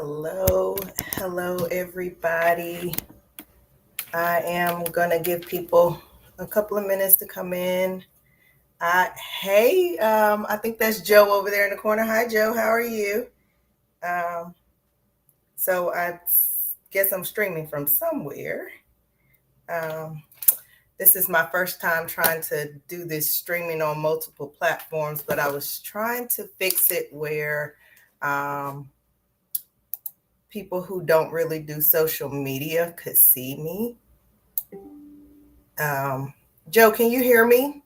Hello, everybody. I am gonna give people a couple of minutes to come in. Hey, I think that's Joe over there in the corner. Hi, Joe. How are you? Um, so I guess I'm streaming from somewhere. Um, this is my first time trying to do this streaming on multiple platforms, but I was trying to fix it where um, people who don't really do social media could see me. Joe, can you hear me?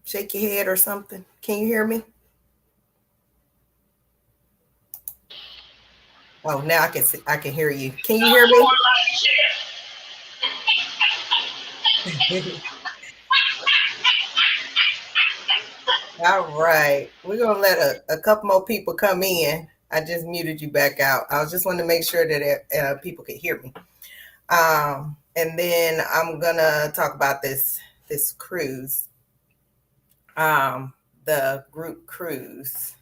Shake your head or something. Can you hear me? Oh, now I can see, I can hear you. Can you hear me? All right. We're gonna let a couple more people come in. I just muted you back out. I just wanted to make sure that people could hear me. And then I'm gonna talk about this cruise, the group cruise.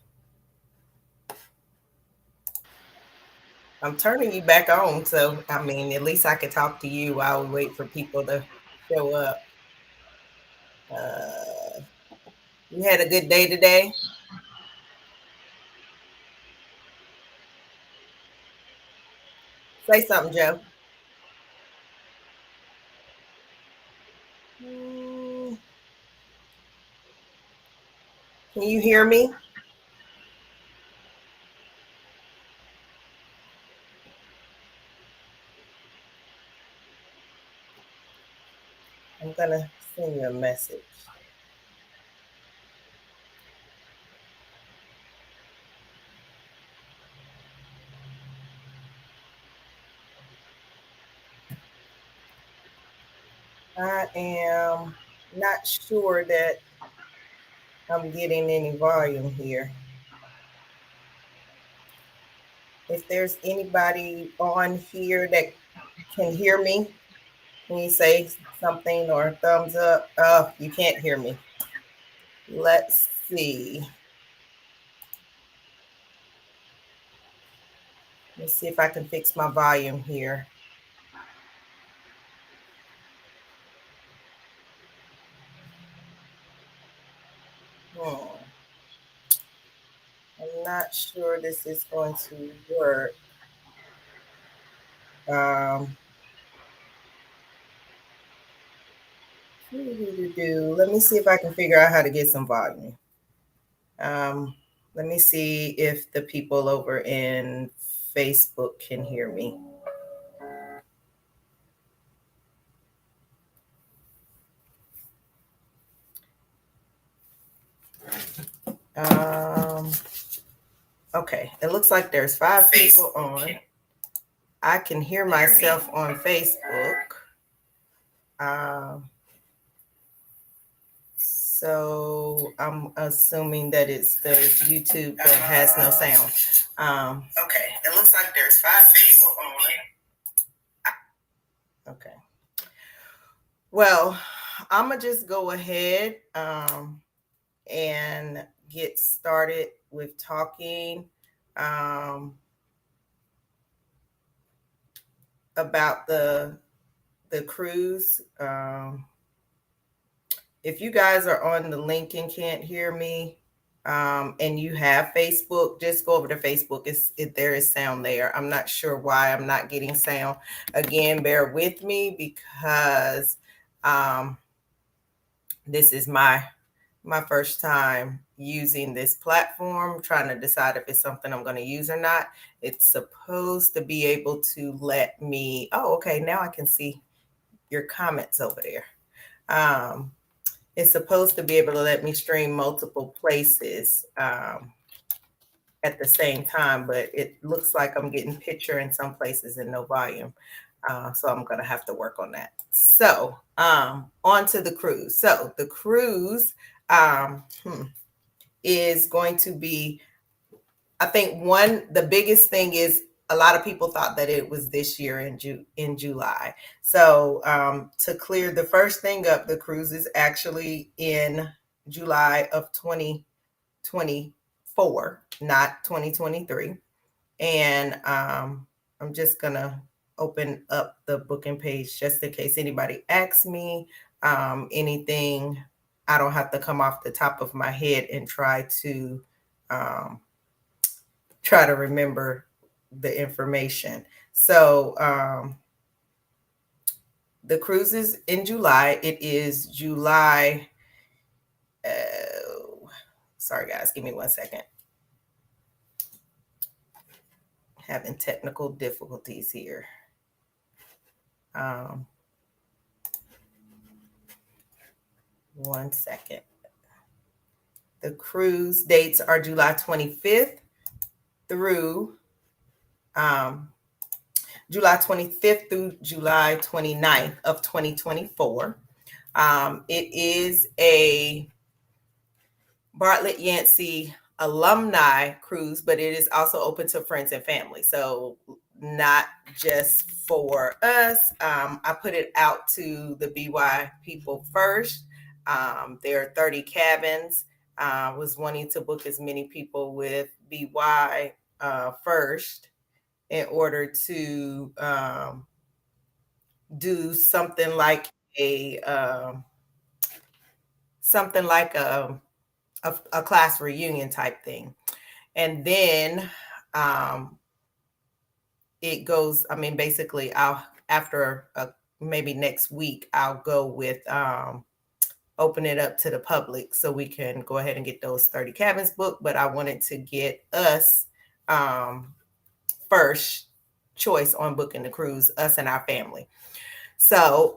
I'm turning you back on, so I mean, at least I could talk to you while we wait for people to show up. Uh, you had a good day today? Say something, Joe. Mm, can you hear me? I'm gonna send you a message. I am not sure that I'm getting any volume here. If there's anybody on here that can hear me, can you say something or thumbs up? Oh, you can't hear me. Let's see. Let's see if I can fix my volume here. I'm not sure this is going to work. Um, Let me see if I can figure out how to get some volume. Let me see if the people over in Facebook can hear me. Okay, it looks like there's 5 people on. I can hear myself on Facebook. So I'm assuming that it's the YouTube that has no sound. Okay, it looks like there's 5 people on. Okay. Well, I'm gonna just go ahead and get started with talking about the cruise. If you guys are on the link and can't hear me, and you have Facebook, just go over to Facebook. There is sound there. I'm not sure why I'm not getting sound. Again, bear with me because this is my first time using this platform, trying to decide if it's something I'm going to use or not. It's supposed to be able to let me, oh, okay, now I can see your comments over there. It's supposed to be able to let me stream multiple places at the same time, but it looks like I'm getting picture in some places and no volume. So I'm going to have to work on that. So on to the cruise. So the cruise is going to be, I think the biggest thing is a lot of people thought that it was this year in July. So to clear the first thing up, the cruise is actually in July of 2024. 2024, not 2023. And I'm just going to open up the booking page just in case anybody asks me anything. I don't have to come off the top of my head and try to remember the information. So the cruise is in July. It is July. Sorry, guys. Give me 1 second. Having technical difficulties here. 1 second. The cruise dates are July 25th through July 25th through July 29th of 2024. It is a Bartlett Yancey alumni cruise, but it is also open to friends and family. So not just for us. I put it out to the BY people first. There are 30 cabins. Was wanting to book as many people with BY first in order to do something like a class reunion type thing. And then it goes, basically after maybe next week, I'll go with open it up to the public so we can go ahead and get those 30 cabins booked. But I wanted to get us first choice on booking the cruise, us and our family. So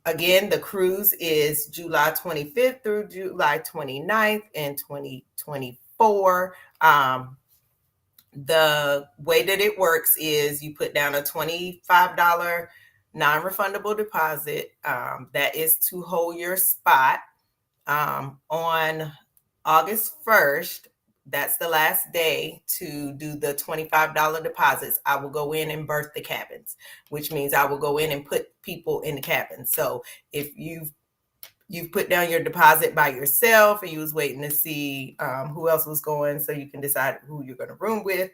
again, the cruise is July 25th through July 29th in 2024. The way that it works is you put down a $25 non-refundable deposit. That is to hold your spot. On August 1st, that's the last day to do the $25 deposits. I will go in and berth the cabins, which means I will go in and put people in the cabins. So if you've put down your deposit by yourself and you was waiting to see who else was going so you can decide who you're going to room with,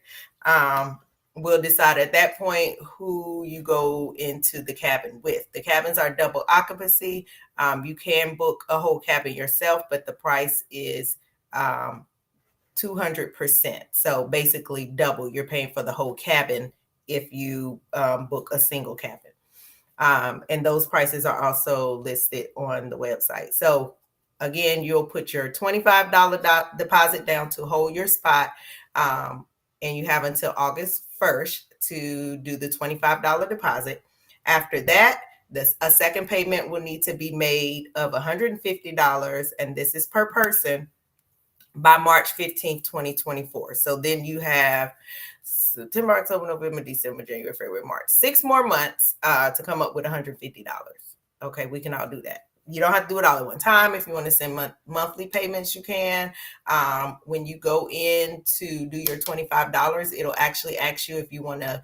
we'll decide at that point who you go into the cabin with. The cabins are double occupancy. You can book a whole cabin yourself, but the price is 200%. So basically double. You're paying for the whole cabin if you book a single cabin. And those prices are also listed on the website. So again, you'll put your $25 deposit down to hold your spot. And you have until August 1st to do the $25 deposit. After that, a second payment will need to be made of $150, and this is per person, by March 15th, 2024. So then you have September, October, November, December, January, February, March. 6 more months to come up with $150. Okay, we can all do that. You don't have to do it all at one time. If you want to send monthly payments, you can. When you go in to do your $25, it'll actually ask you if you want to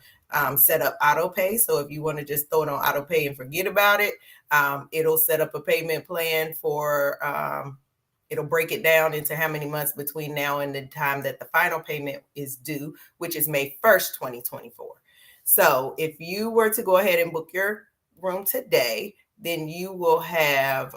set up auto pay. So if you want to just throw it on auto pay and forget about it, it'll set up a payment plan for it'll break it down into how many months between now and the time that the final payment is due, which is May 1st, 2024. So if you were to go ahead and book your room today, then you will have,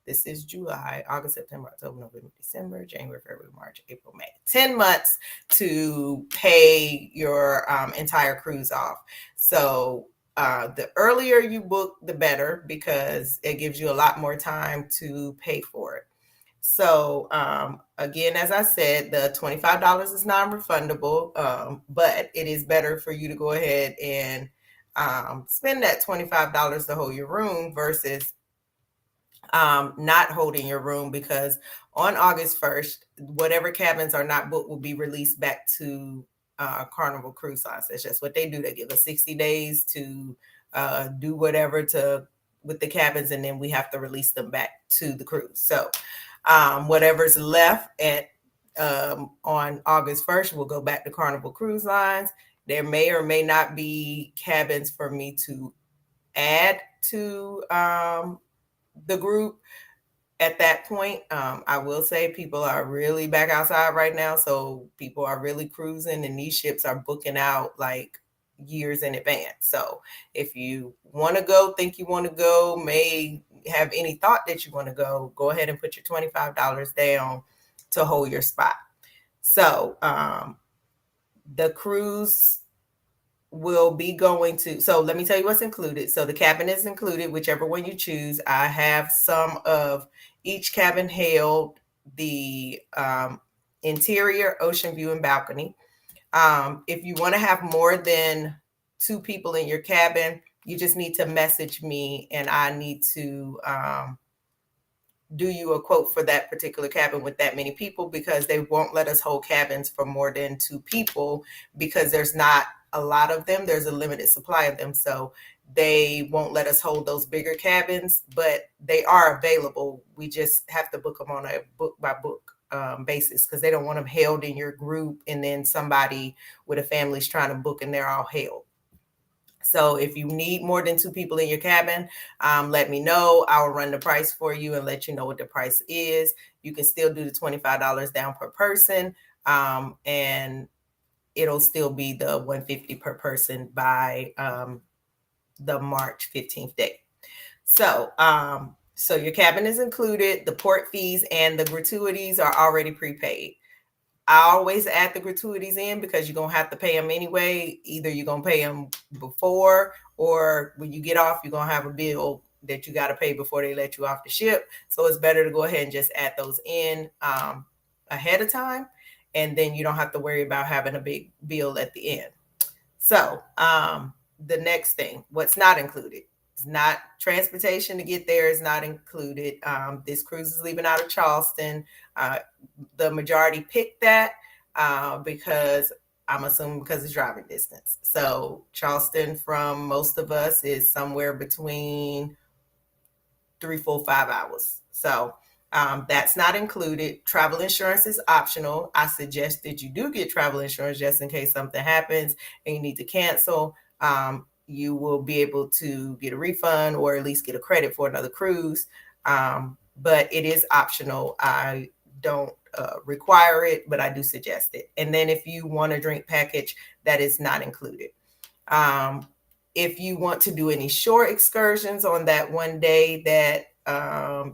this is July, August, September, October, November, December, January, February, March, April, May. 10 months to pay your entire cruise off. So the earlier you book, the better, because it gives you a lot more time to pay for it. So again, as I said, the $25 is non-refundable, but it is better for you to go ahead and spend that $25 to hold your room versus not holding your room, because on August 1st, whatever cabins are not booked will be released back to Carnival Cruise Lines. That's just what they do. They give us 60 days to do whatever with the cabins, and then we have to release them back to the cruise. So whatever's left on August 1st will go back to Carnival Cruise Lines. There may or may not be cabins for me to add to the group at that point, I will say people are really back outside right now. So people are really cruising, and these ships are booking out like years in advance. So if you want to go, think you want to go, may have any thought that you want to go ahead and put your $25 down to hold your spot. So the cruise will be going to, so let me tell you what's included. So the cabin is included, whichever one you choose. I have some of each cabin held the interior, ocean view, and balcony. If you want to have more than 2 people in your cabin, you just need to message me, and I need to do you a quote for that particular cabin with that many people, because they won't let us hold cabins for more than 2 people because there's not a lot of them. There's a limited supply of them. So they won't let us hold those bigger cabins, but they are available. We just have to book them on a book by book basis, because they don't want them held in your group and then somebody with a family's trying to book and they're all held. So if you need more than 2 people in your cabin, let me know. I'll run the price for you and let you know what the price is. You can still do the $25 down per person, and it'll still be the $150 per person by the March 15th date. So, so your cabin is included. The port fees and the gratuities are already prepaid. I always add the gratuities in because you're going to have to pay them anyway. Either you're going to pay them before, or when you get off, you're going to have a bill that you got to pay before they let you off the ship. So it's better to go ahead and just add those in ahead of time. And then you don't have to worry about having a big bill at the end. So the next thing, what's not included? It's not transportation to get there is not included. This cruise is leaving out of Charleston. The majority picked that because I'm assuming because it's driving distance. So Charleston from most of us is somewhere between 3, 4, 5 hours. So that's not included. Travel insurance is optional. I suggest that you do get travel insurance just in case something happens and you need to cancel. You will be able to get a refund or at least get a credit for another cruise. But it is optional. I don't require it, but I do suggest it. And then if you want a drink package, that is not included. If you want to do any shore excursions on that one day that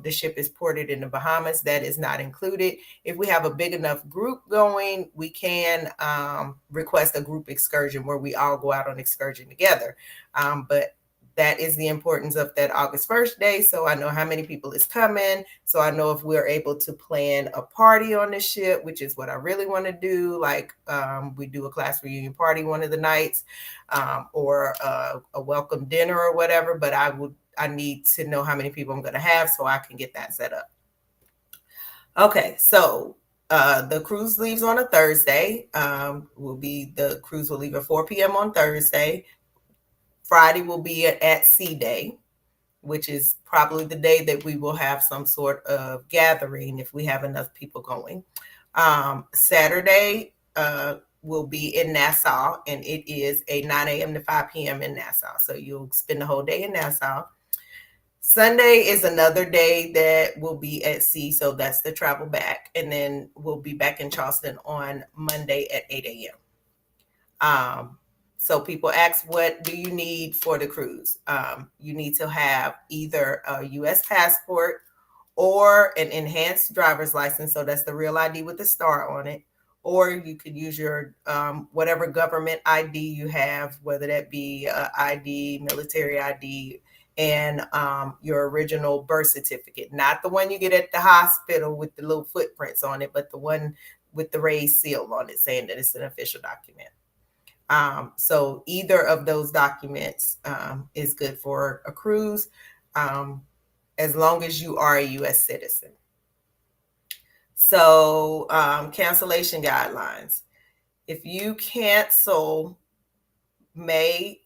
the ship is ported in the Bahamas, that is not included. If we have a big enough group going, we can request a group excursion where we all go out on excursion together. But that is the importance of that August 1st day. So I know how many people is coming. So I know if we're able to plan a party on the ship, which is what I really want to do. Like we do a class reunion party one of the nights, or a welcome dinner or whatever. But I need to know how many people I'm going to have so I can get that set up. Okay, so the cruise leaves on a Thursday. The cruise will leave at 4 p.m. on Thursday. Friday will be at sea day, which is probably the day that we will have some sort of gathering if we have enough people going. Saturday will be in Nassau, and it is a 9 a.m. to 5 p.m. in Nassau. So you'll spend the whole day in Nassau. Sunday is another day that will be at sea, so that's the travel back. And then we'll be back in Charleston on Monday at 8 a.m. So people ask, what do you need for the cruise? You need to have either a U.S. passport or an enhanced driver's license. So that's the real ID with the star on it. Or you could use your whatever government ID you have, whether that be ID, military ID, and your original birth certificate. Not the one you get at the hospital with the little footprints on it, but the one with the raised seal on it saying that it's an official document. So either of those documents is good for a cruise, as long as you are a U.S. citizen. So cancellation guidelines. If you cancel May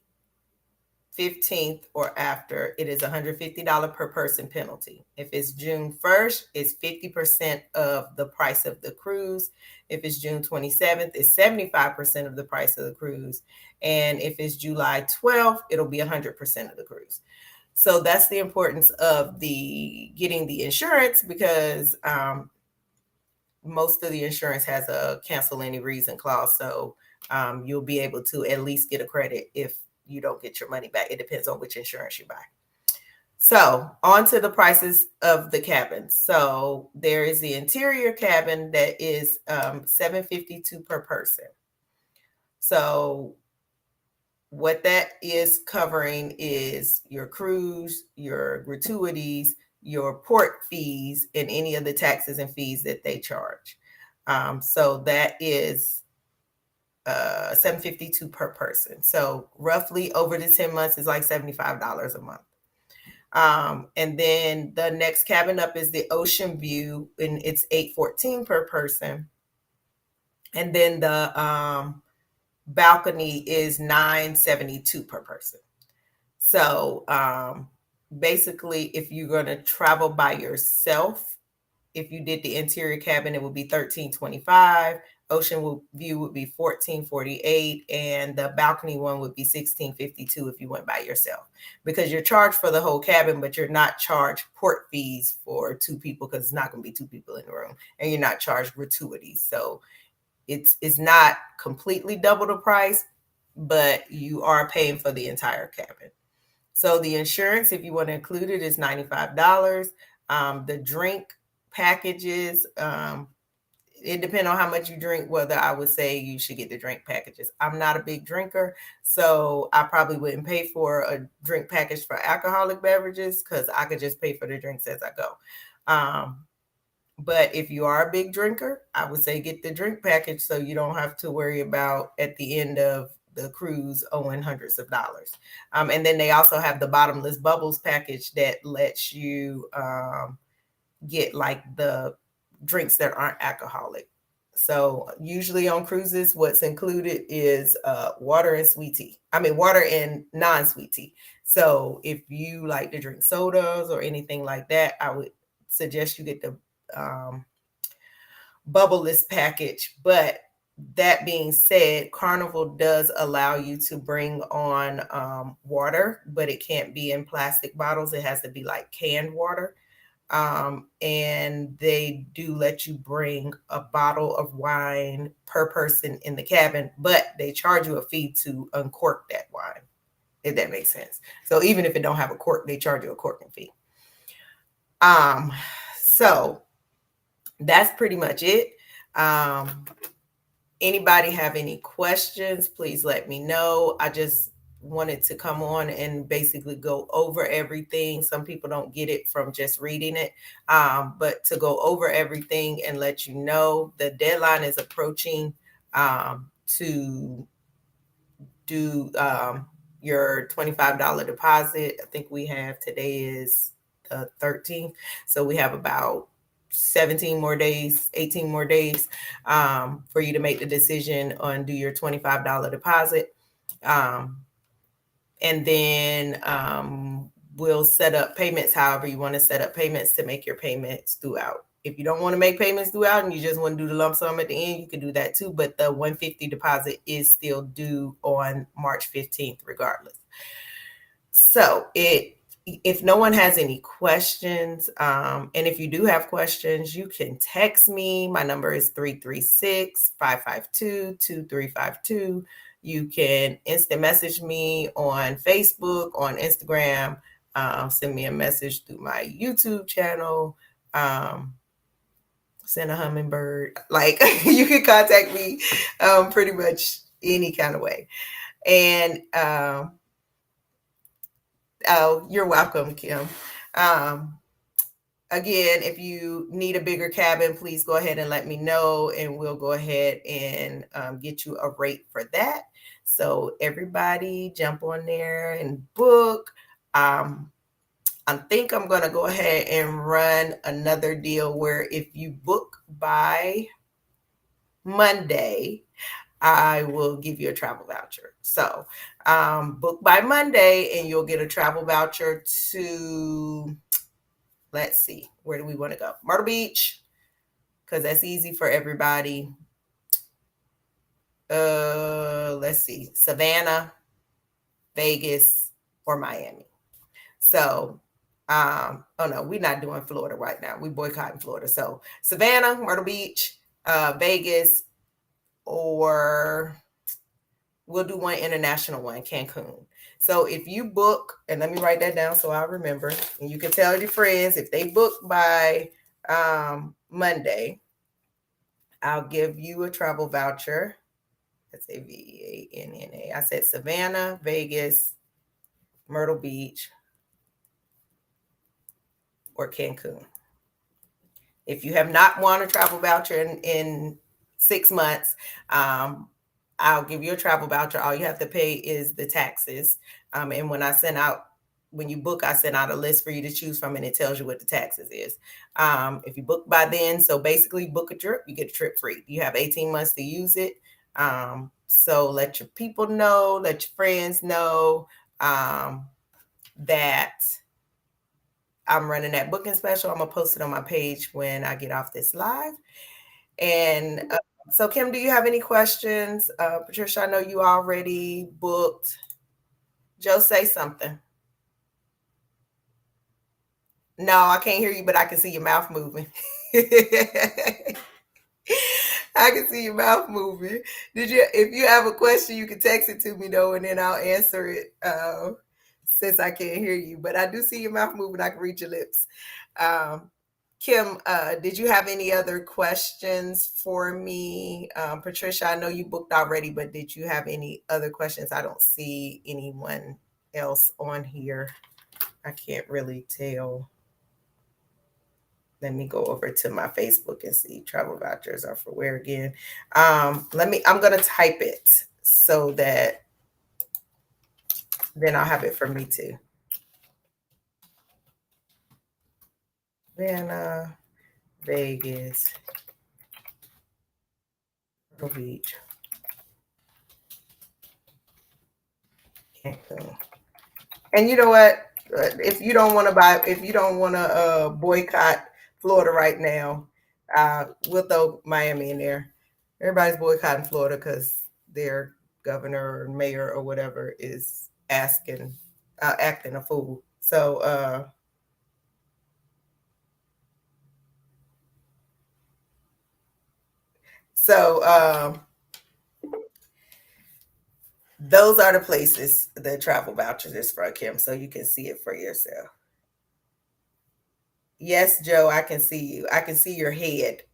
15th or after, it is $150 per person penalty. If it's June 1st, it's 50% of the price of the cruise. If it's June 27th, it's 75% of the price of the cruise. And if it's July 12th, it'll be 100% of the cruise. So that's the importance of getting the insurance, because most of the insurance has a cancel any reason clause. So you'll be able to at least get a credit if you don't get your money back. It depends on which insurance you buy. So on to the prices of the cabins. So there is the interior cabin that is $752 per person. So what that is covering is your cruise, your gratuities, your port fees, and any of the taxes and fees that they charge. So that is $752 per person. So roughly over the 10 months is like $75 a month. And then the next cabin up is the Ocean View, and it's $814 per person. And then the balcony is $972 per person. So basically, if you're going to travel by yourself, if you did the interior cabin, it would be $1325. Ocean View would be $1448, and the balcony one would be $1652 if you went by yourself, because you're charged for the whole cabin, but you're not charged port fees for two people, because it's not going to be two people in the room, and you're not charged gratuities. So it's not completely double the price, but you are paying for the entire cabin. So the insurance, if you want to include it, is $95. The drink packages, it depends on how much you drink, whether I would say you should get the drink packages. I'm not a big drinker, so I probably wouldn't pay for a drink package for alcoholic beverages, because I could just pay for the drinks as I go. But if you are a big drinker, I would say get the drink package, so you don't have to worry about at the end of the cruise owing hundreds of dollars. And then they also have the bottomless bubbles package that lets you get like the drinks that aren't alcoholic. So usually on cruises, what's included is water and sweet tea. I mean, water and non-sweet tea. So if you like to drink sodas or anything like that, I would suggest you get the bubbleless package. But that being said, Carnival does allow you to bring on water, but it can't be in plastic bottles. It has to be like canned water. And they do let you bring a bottle of wine per person in the cabin, but they charge you a fee to uncork that wine, if that makes sense. So even if it don't have a cork, they charge you a corking fee. So that's pretty much it. Anybody have any questions, please let me know. I just wanted to come on and basically go over everything. Some people don't get it from just reading it, but to go over everything and let you know the deadline is approaching to do your $25 deposit. I think we have, today is the 13th, so we have about 17 more days, 18 more days for you to make the decision on do your $25 deposit. And then we'll set up payments however you want to set up payments to make your payments throughout. If you don't want to make payments throughout and you just want to do the lump sum at the end, you can do that too. But the $150 deposit is still due on March 15th regardless. So if no one has any questions, and if you do have questions, you can text me. My number is 336-552-2352. You can instant message me on Facebook, on Instagram, send me a message through my YouTube channel, send a hummingbird. Like you can contact me pretty much any kind of way. And oh, you're welcome, Kim. Again, if you need a bigger cabin, please go ahead and let me know, and we'll go ahead and get you a rate for that. So everybody jump on there and book. I think I'm going to go ahead and run another deal where if you book by Monday, I will give you a travel voucher. So book by Monday and you'll get a travel voucher to, let's see, where do we want to go? Myrtle Beach, because that's easy for everybody. Let's see, Savannah, Vegas, or Miami. So, oh no, we're not doing Florida right now. We boycotting Florida. So Savannah, Myrtle Beach, Vegas, or we'll do one international one, Cancun. So if you book, and let me write that down so I remember, and you can tell your friends if they book by Monday, I'll give you a travel voucher. That's Savanna. I said Savannah, Vegas, Myrtle Beach, or Cancun. If you have not won a travel voucher in 6 months, I'll give you a travel voucher. All you have to pay is the taxes. And when you book, I send out a list for you to choose from, and it tells you what the taxes is. If you book by then, so basically book a trip, you get a trip free. You have 18 months to use it. So let your people know, let your friends know that I'm running that booking special. I'm going to post it on my page when I get off this live. And so, Kim, do you have any questions? Patricia, I know you already booked. Joe, say something. No, I can't hear you, but I can see your mouth moving. I can see your mouth moving. If you have a question, you can text it to me though, and then I'll answer it. Since I can't hear you, but I do see your mouth moving. I can read your lips. Kim, did you have any other questions for me? Patricia, I know you booked already, but did you have any other questions? I don't see anyone else on here. I can't really tell. Let me go over to my Facebook and see. Travel vouchers are for where again? I'm going to type it so that then I'll have it for me too. Savannah, Vegas, Myrtle Beach, Cancun. And you know what? If you don't want to boycott Florida right now, we'll throw Miami in there. Everybody's boycotting Florida because their governor or mayor or whatever is acting a fool. So those are the places the travel vouchers is for, Kim, so you can see it for yourself. Yes, Joe, I can see you. I can see your head.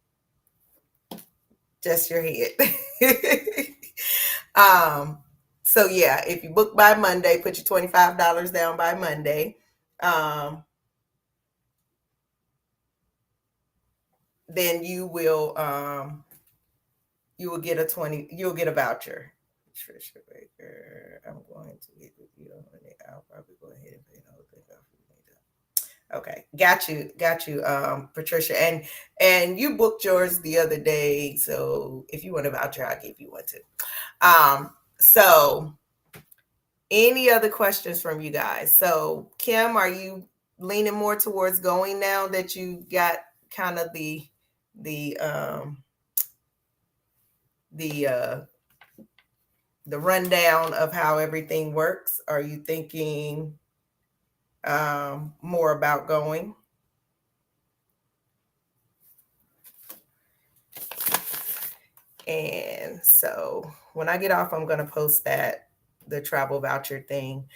Just your head. So yeah, if you book by Monday, put your $25 down by Monday. Then you'll get you'll get a voucher. Trisha Baker, I'm going to get with you on it. I'll probably go ahead and pay the whole thing off. Okay, got you, Patricia, and you booked yours the other day. So if you want a voucher, I'll give you one too. So any other questions from you guys? So Kim, are you leaning more towards going now that you got kind of the rundown of how everything works? Are you thinking more about going? And so when I get off, I'm going to post the travel voucher thing.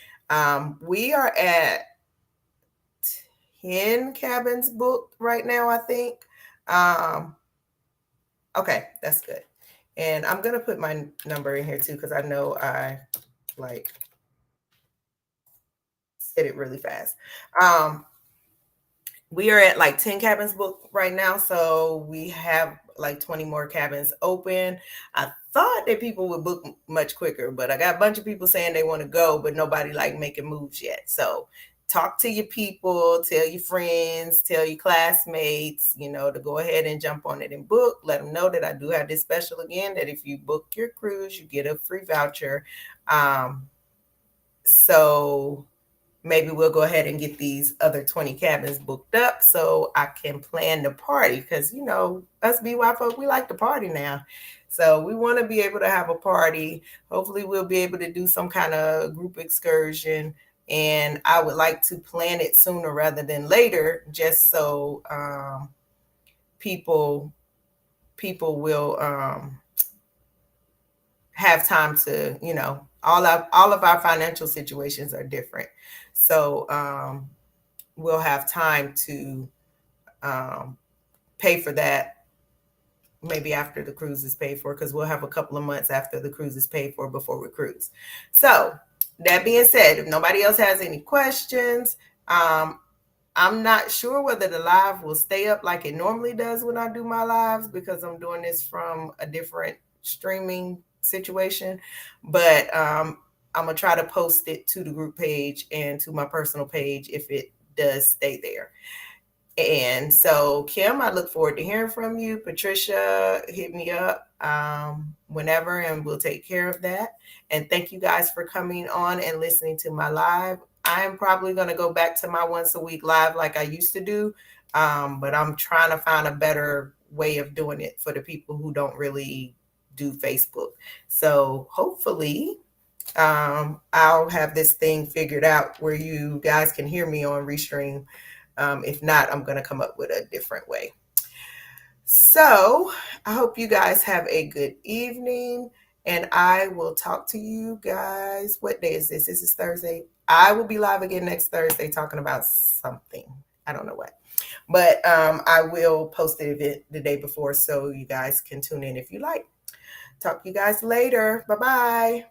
We are at 10 cabins booked right now, I think. Okay, that's good. And I'm going to put my number in here too, because I know I said it really fast. We are at like 10 cabins booked right now. So we have like 20 more cabins open. I thought that people would book much quicker, but I got a bunch of people saying they want to go, but nobody making moves yet. So talk to your people, tell your friends, tell your classmates, to go ahead and jump on it and book. Let them know that I do have this special again, that if you book your cruise, you get a free voucher. So maybe we'll go ahead and get these other 20 cabins booked up so I can plan the party, because, us BY folk, we like to party now. So we want to be able to have a party. Hopefully we'll be able to do some kind of group excursion And I would like to plan it sooner rather than later, just so people will have time to, all of our financial situations are different. So we'll have time to pay for that maybe after the cruise is paid for, because we'll have a couple of months after the cruise is paid for before we cruise. So that being said, if nobody else has any questions, I'm not sure whether the live will stay up like it normally does when I do my lives, because I'm doing this from a different streaming situation. But I'm going to try to post it to the group page and to my personal page if it does stay there. And so, Kim, I look forward to hearing from you. Patricia, hit me up whenever, and we'll take care of that. And thank you guys for coming on and listening to my live. I'm probably going to go back to my once a week live like I used to do, but I'm trying to find a better way of doing it for the people who don't really do Facebook. So hopefully I'll have this thing figured out where you guys can hear me on Restream. If not, I'm going to come up with a different way. So I hope you guys have a good evening, and I will talk to you guys. What day is this? This is Thursday. I will be live again next Thursday talking about something. I don't know what, but I will post the event the day before so you guys can tune in if you like. Talk to you guys later. Bye-bye.